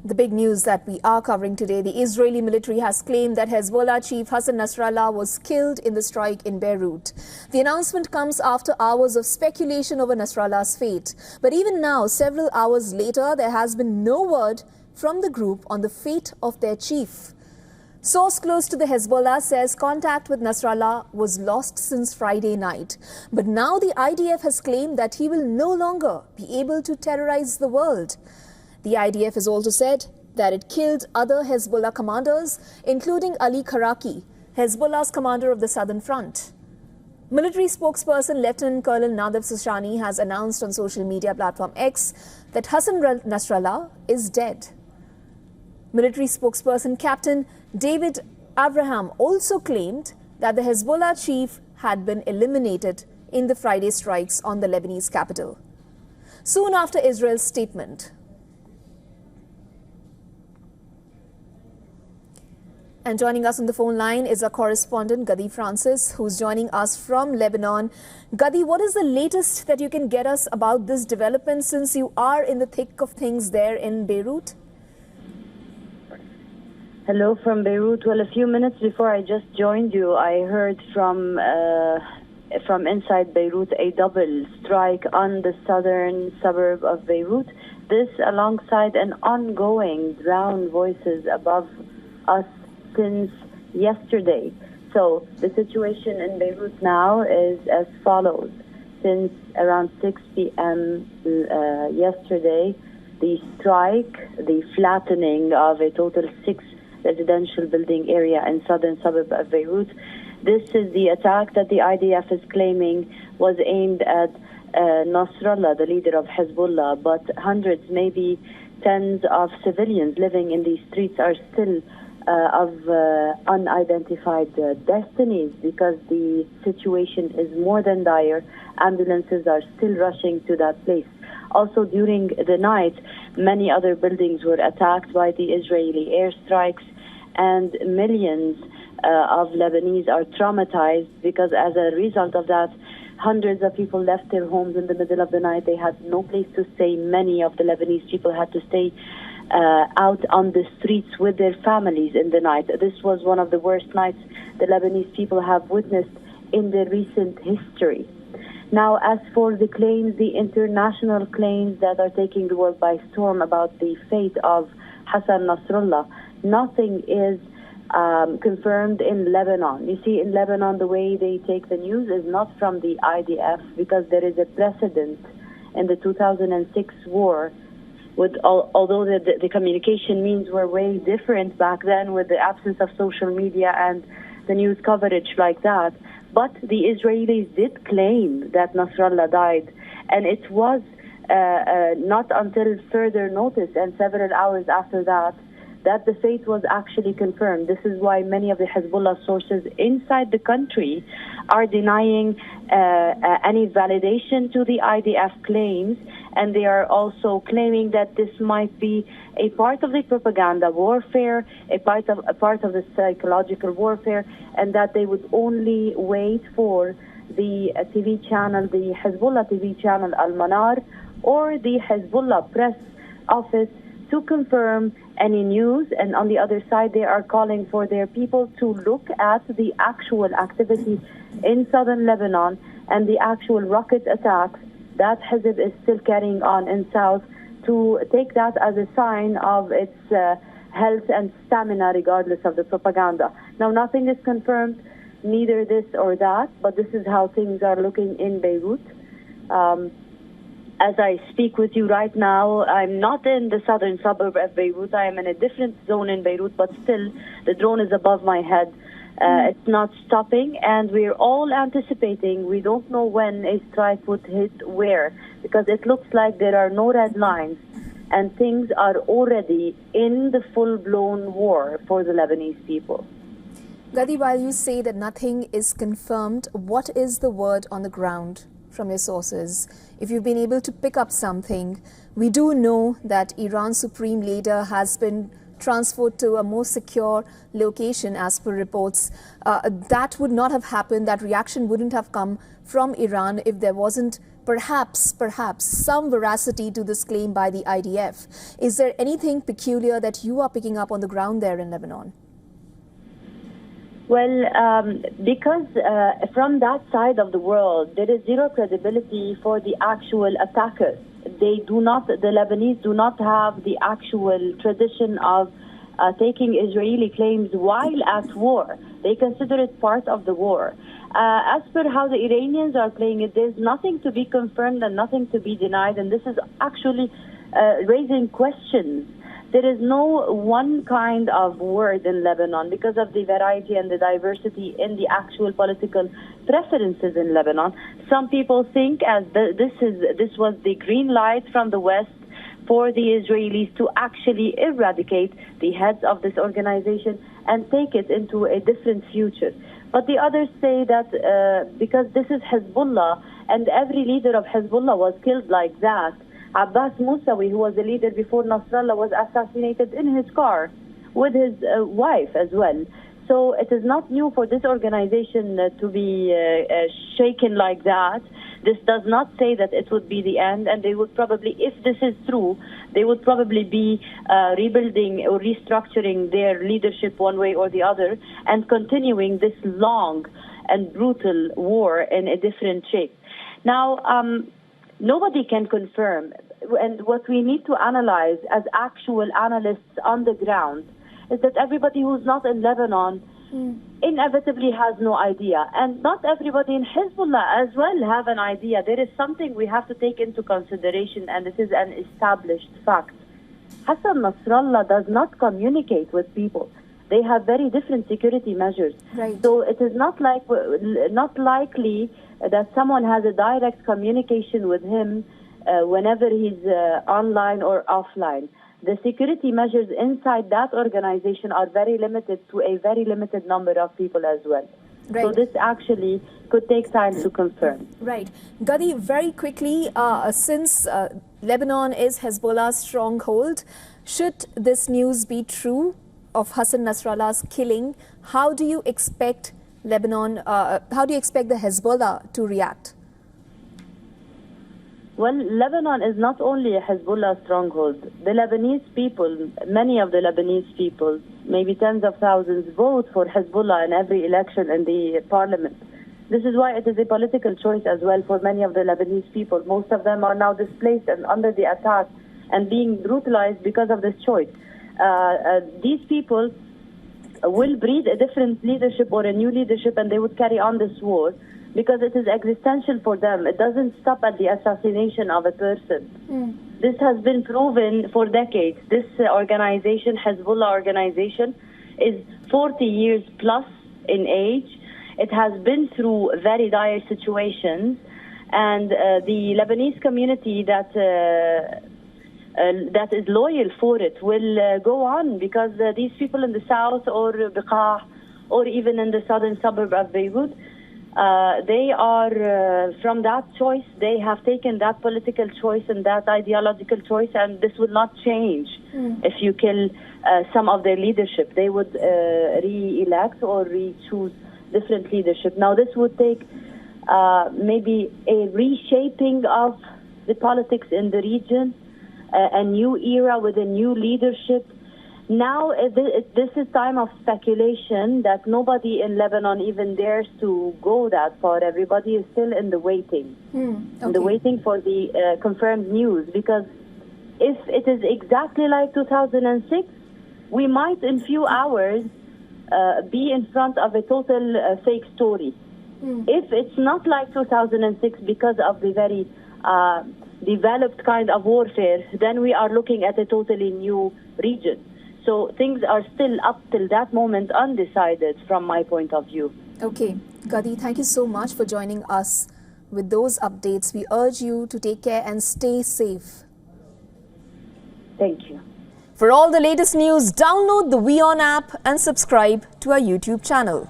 The big news that we are covering today, the Israeli military has claimed that Hezbollah chief Hassan Nasrallah was killed in the strike in Beirut. The announcement comes after hours of speculation over Nasrallah's fate. But even now, several hours later, there has been no word from the group on the fate of their chief. Source close to the Hezbollah says contact with Nasrallah was lost since Friday night. But now the IDF has claimed that he will no longer be able to terrorize the world. The IDF has also said that it killed other Hezbollah commanders, including Ali Karaki, Hezbollah's commander of the Southern Front. Military spokesperson Lieutenant Colonel Nadav Sushani has announced on social media platform X that Hassan Nasrallah is dead. Military spokesperson Captain David Avraham also claimed that the Hezbollah chief had been eliminated in the Friday strikes on the Lebanese capital. Soon after Israel's statement, and joining us on the phone line is our correspondent, Gadi Francis, who's joining us from Lebanon. Gadi, what is the latest that you can get us about this development since you are in the thick of things there in Beirut? Hello from Beirut. Well, a few minutes before I just joined you, I heard from inside Beirut a double strike on the southern suburb of Beirut. This alongside an ongoing drowned voices above us since yesterday. So the situation in Beirut now is as follows. Since around 6 p.m. Yesterday, the strike, the flattening of a total 6 residential building area in southern suburb of Beirut, this is the attack that the IDF is claiming was aimed at Nasrallah, the leader of Hezbollah, but hundreds, maybe tens of civilians living in these streets are still of unidentified destinies because the situation is more than dire. Ambulances are still rushing to that place. Also, during the night, many other buildings were attacked by the Israeli airstrikes, and millions of Lebanese are traumatized because as a result of that, hundreds of people left their homes in the middle of the night. They had no place to stay. Many of the Lebanese people had to stay out on the streets with their families in the night. This was one of the worst nights the Lebanese people have witnessed in their recent history. Now, as for the claims, the international claims that are taking the world by storm about the fate of Hassan Nasrallah, nothing is confirmed in Lebanon. You see, in Lebanon, the way they take the news is not from the IDF because there is a precedent in the 2006 war. Although the communication means were way different back then with the absence of social media and the news coverage like that. But the Israelis did claim that Nasrallah died. And it was not until further notice and several hours after that the fate was actually confirmed. This is why many of the Hezbollah sources inside the country are denying any validation to the IDF claims, and they are also claiming that this might be a part of the propaganda warfare, a part of the psychological warfare, and that they would only wait for the TV channel, the Hezbollah TV channel Al-Manar, or the Hezbollah press office to confirm any news. And on the other side, they are calling for their people to look at the actual activity in southern Lebanon and the actual rocket attacks that Hezb is still carrying on in south, to take that as a sign of its health and stamina regardless of the propaganda. Now, nothing is confirmed, neither this or that, but this is how things are looking in Beirut. As I speak with you right now, I'm not in the southern suburb of Beirut. I am in a different zone in Beirut, but still the drone is above my head. It's not stopping, and we're all anticipating. We don't know when a strike would hit where, because it looks like there are no red lines, and things are already in the full-blown war for the Lebanese people. Gadi, while you say that nothing is confirmed, what is the word on the ground from your sources? If you've been able to pick up something, we do know that Iran's supreme leader has been transferred to a more secure location as per reports. That would not have happened. That reaction wouldn't have come from Iran if there wasn't perhaps some veracity to this claim by the IDF. Is there anything peculiar that you are picking up on the ground there in Lebanon? Well, because from that side of the world, there is zero credibility for the actual attackers. The Lebanese do not have the actual tradition of taking Israeli claims while at war. They consider it part of the war. As per how the Iranians are playing it, there's nothing to be confirmed and nothing to be denied, and this is actually raising questions. There is no one kind of word in Lebanon because of the variety and the diversity in the actual political preferences in Lebanon. Some people think as this was the green light from the West for the Israelis to actually eradicate the heads of this organization and take it into a different future. But the others say that because this is Hezbollah and every leader of Hezbollah was killed like that. Abbas Musawi, who was the leader before Nasrallah, was assassinated in his car with his wife as well. So it is not new for this organization to be shaken like that. This does not say that it would be the end, and they would probably, if this is true, they would probably be rebuilding or restructuring their leadership one way or the other and continuing this long and brutal war in a different shape. Now, nobody can confirm, and what we need to analyze as actual analysts on the ground is that everybody who's not in Lebanon inevitably has no idea. And not everybody in Hezbollah as well have an idea. There is something we have to take into consideration, and it is an established fact. Hassan Nasrallah does not communicate with people. They have very different security measures. Right. So it is not likely that someone has a direct communication with him whenever he's online or offline. The security measures inside that organization are very limited to a very limited number of people as well. Right. So this actually could take time to confirm. Right. Gadi, very quickly, since Lebanon is Hezbollah's stronghold, should this news be true of Hassan Nasrallah's killing, how do you expect Lebanon, how do you expect the Hezbollah to react? Well, Lebanon is not only a Hezbollah stronghold. The Lebanese people, many of the Lebanese people, maybe tens of thousands, vote for Hezbollah in every election in the parliament. This is why it is a political choice as well for many of the Lebanese people. Most of them are now displaced and under the attack and being brutalized because of this choice. These people will breed a different leadership or a new leadership, and they would carry on this war because it is existential for them. It doesn't stop at the assassination of a person. This has been proven for decades. This organization, Hezbollah organization, is 40 years plus in age. It has been through very dire situations, and the Lebanese community that is loyal for it will go on because these people in the south or Beqaa or even in the southern suburb of Beirut, they are from that choice. They have taken that political choice and that ideological choice, and this will not change if you kill some of their leadership. They would re-elect or re-choose different leadership. Now, this would take maybe a reshaping of the politics in the region, a new era with a new leadership. Now, this is time of speculation that nobody in Lebanon even dares to go that far. Everybody is still in the waiting, in the waiting for the confirmed news. Because if it is exactly like 2006, we might in few hours be in front of a total fake story. If it's not like 2006 because of the very developed kind of warfare, then we are looking at a totally new region. So things are still up till that moment undecided from my point of view. Okay, Gadi, thank you so much for joining us with those updates. We urge you to take care and stay safe. Thank you. For all the latest news, download the WION app and subscribe to our YouTube channel.